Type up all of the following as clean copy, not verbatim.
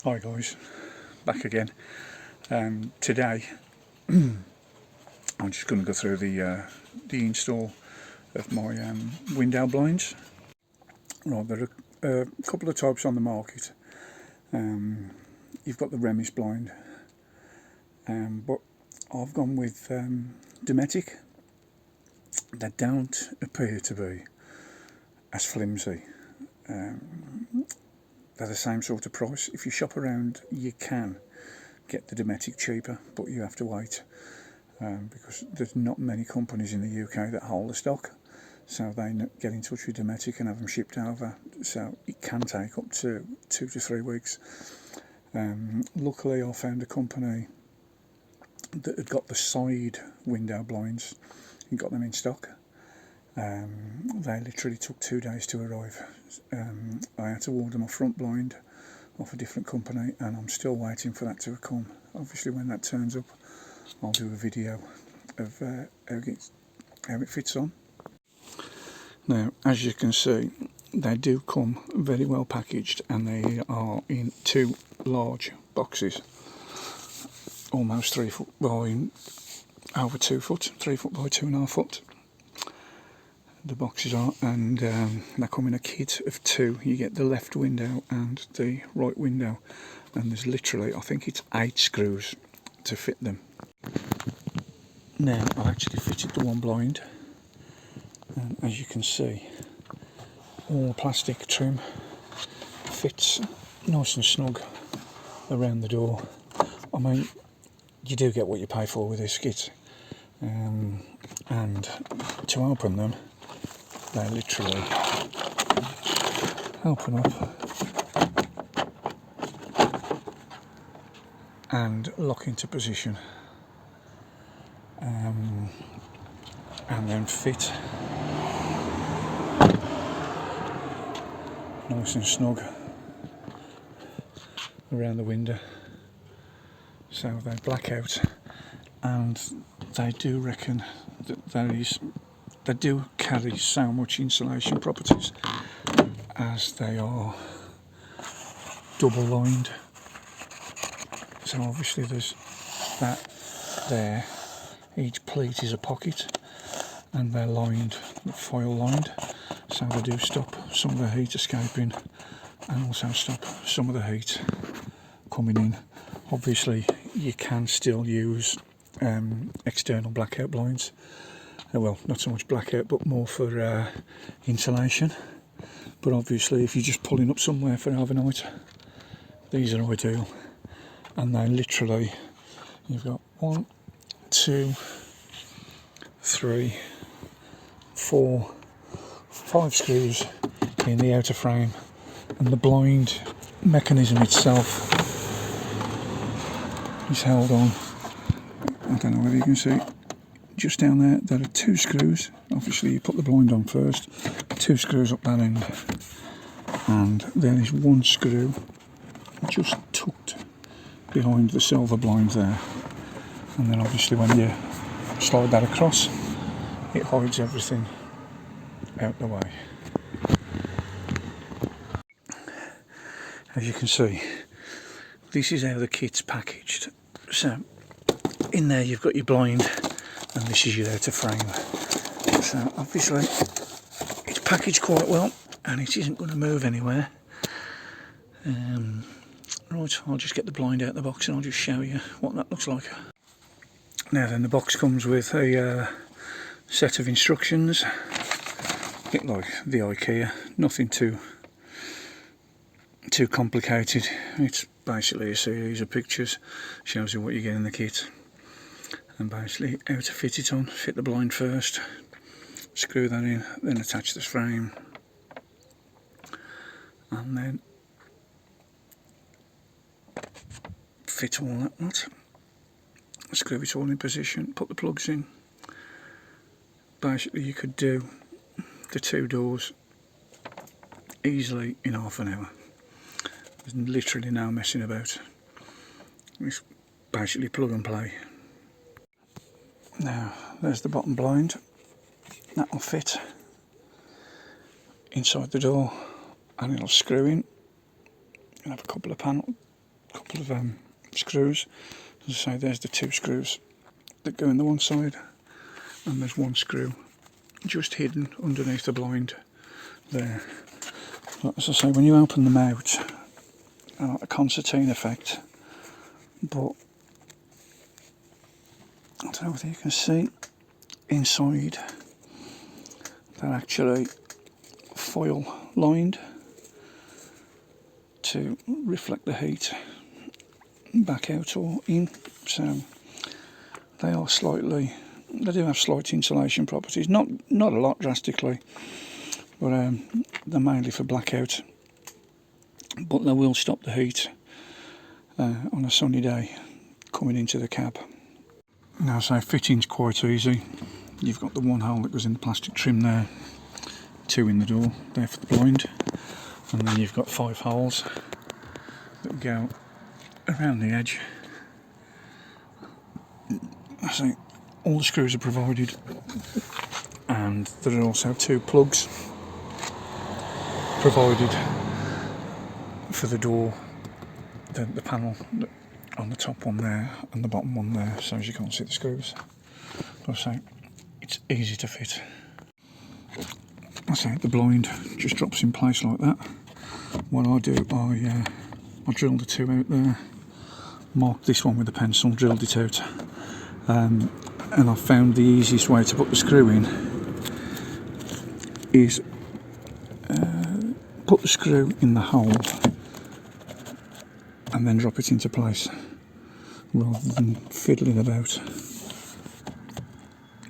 Hi guys, back again. Today I'm just going to go through the install of my window blinds. Right, there are a couple of types on the market. You've got the Remis blind, but I've gone with Dometic. They don't appear to be as flimsy. They're the same sort of price. If you shop around, you can get the Dometic cheaper, but you have to wait because there's not many companies in the UK that hold the stock. So they get in touch with Dometic and have them shipped over. So it can take up to 2 to 3 weeks. Luckily, I found a company that had got the side window blinds and got them in stock. They literally took 2 days to arrive. I had to order my front blind off a different company, and I'm still waiting for that to come. Obviously, when that turns up, I'll do a video of how it fits on. Now, as you can see, they do come very well packaged, and they are in 2 large boxes, almost 3 foot by over 2 foot, 3 foot by 2.5 foot. The boxes are, and they come in a kit of 2. You get the left window and the right window, and there's literally, I think it's 8 screws to fit them. Now, I've actually fitted the one blind, and as you can see, all plastic trim fits nice and snug around the door. I mean, you do get what you pay for with this kit, and to open them, they literally open up and lock into position, and then fit nice and snug around the window. So they black out, and they do reckon that they do carry so much insulation properties, as they are double lined. So obviously there's that there. Each pleat is a pocket, and they're lined, foil lined, so they do stop some of the heat escaping and also stop some of the heat coming in. Obviously you can still use external blackout blinds. Well, not so much blackout, but more for insulation. But obviously, if you're just pulling up somewhere for overnight, these are ideal. And they literally, you've got 1, 2, 3, 4, 5 screws in the outer frame, and the blind mechanism itself is held on. I don't know whether you can see. Just down there are 2 screws. Obviously you put the blind on first, 2 screws up that end, and there is 1 screw just tucked behind the silver blind there, and then obviously when you slide that across, it hides everything out the way. As you can see, this is how the kit's packaged. So in there you've got your blind, and this is your outer frame. So obviously it's packaged quite well, and it isn't going to move anywhere. Right, I'll just get the blind out of the box and I'll just show you what that looks like. Now then, the box comes with a set of instructions, a bit like the IKEA, nothing too complicated. It's basically a series of pictures, shows you what you get in the kit, and basically how to fit it on. Fit the blind first, screw that in, then attach this frame, and then fit all that lot, screw it all in position, put the plugs in. Basically you could do the 2 doors easily in half an hour. There's literally no messing about. It's basically plug and play. Now there's the bottom blind. That will fit inside the door, and it'll screw in. You'll have a couple of couple of screws. As I say, there's the 2 screws that go in the one side, and there's 1 screw just hidden underneath the blind there. But as I say, when you open them out, like a concertina effect, but I don't know whether you can see inside, they're actually foil lined to reflect the heat back out or in, so they are they do have slight insulation properties, not a lot drastically, but they're mainly for blackout, but they will stop the heat on a sunny day coming into the cab. Now, so fitting's quite easy. You've got the 1 hole that goes in the plastic trim there, 2 in the door there for the blind, and then you've got 5 holes that go around the edge. So all the screws are provided, and there are also 2 plugs provided for the door, the panel on the top one there and the bottom one there, so as you can't see the screws. But I say it's easy to fit. I say the blind just drops in place like that. What I do, I drill the 2 out there, mark this one with a pencil, drilled it out, and I found the easiest way to put the screw in is put the screw in the hole and then drop it into place rather than fiddling about.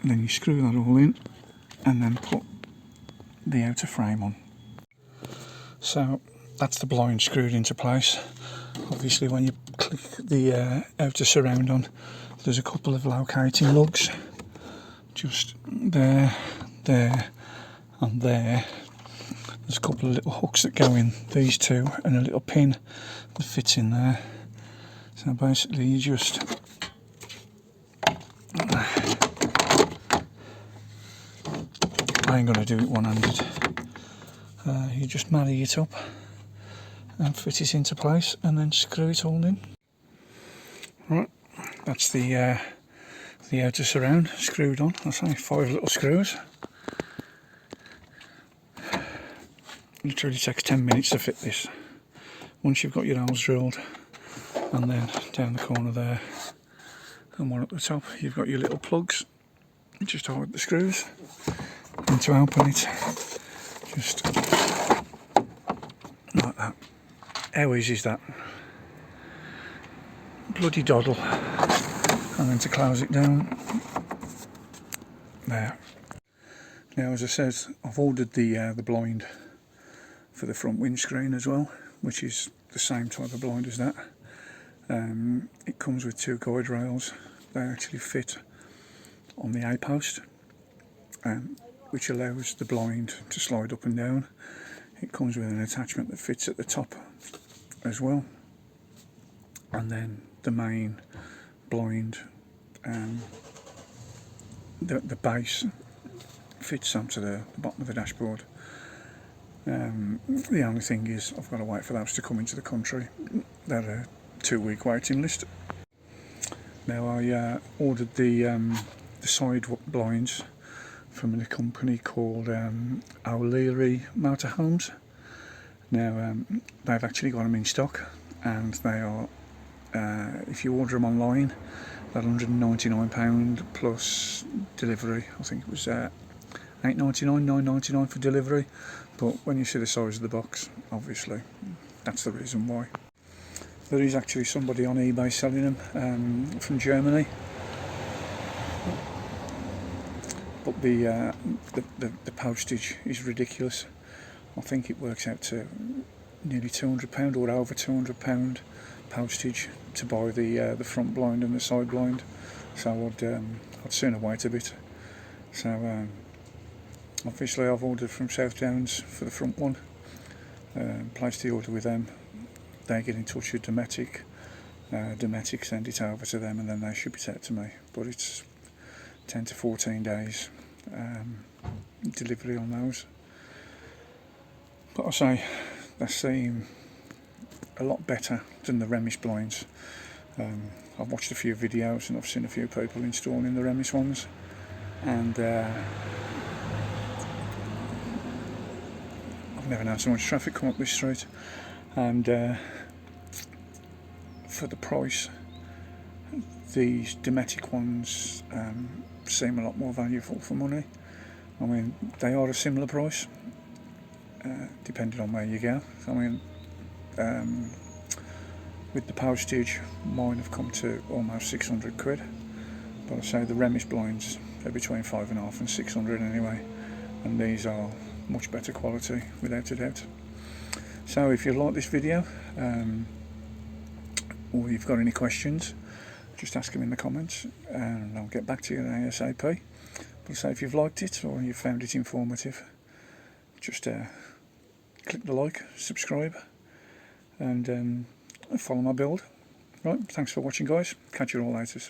And then you screw that all in and then put the outer frame on. So that's the blind screwed into place. Obviously when you click the outer surround on, there's a couple of locating lugs just there, there and there. There's a couple of little hooks that go in, these 2, and a little pin that fits in there. So basically you just I ain't going to do it one-handed. You just marry it up and fit it into place and then screw it all in. Right, that's the outer surround screwed on. That's only 5 little screws. Literally takes 10 minutes to fit this. Once you've got your holes drilled, and then down the corner there and one at the top, you've got your little plugs. You just hold the screws, and to open it, just like that. How easy is that? Bloody doddle. And then to close it down, there. Now, as I said, I've ordered the blind for the front windscreen as well, which is the same type of blind as that. It comes with 2 guide rails. They actually fit on the A-post, which allows the blind to slide up and down. It comes with an attachment that fits at the top as well, and then the main blind, the base fits onto the bottom of the dashboard. The only thing is I've got to wait for those to come into the country. They're a 2-week waiting list. Now I ordered the side blinds from a company called O'Leary Motorhomes. Now they've actually got them in stock, and they are, if you order them online, they're £199 plus delivery. I think it was £8.99, £9.99 for delivery, but when you see the size of the box, obviously that's the reason why. There is actually somebody on eBay selling them from Germany, but the postage is ridiculous. I think it works out to nearly £200 or over £200 postage to buy the front blind and the side blind. So I'd sooner wait a bit. So obviously I've ordered from South Downs for the front one. Placed the order with them. They get in touch with Dometic. Dometic send it over to them, and then they ship it out to me. But it's 10 to 14 days delivery on those. But I say, they seem a lot better than the Remis blinds. I've watched a few videos and I've seen a few people installing the Remis ones, and I've never known so much traffic come up this street. And for the price, these Dometic ones seem a lot more valuable for money. I mean, they are a similar price, depending on where you go. I mean, with the postage, mine have come to almost 600 quid. But I say the Remis blinds are between 5.5 and 600 anyway, and these are much better quality without a doubt. So if you like this video, or you've got any questions, just ask them in the comments and I'll get back to you ASAP. But say if you've liked it or you've found it informative, just click the like, subscribe, and follow my build. Right, thanks for watching guys, catch you all later.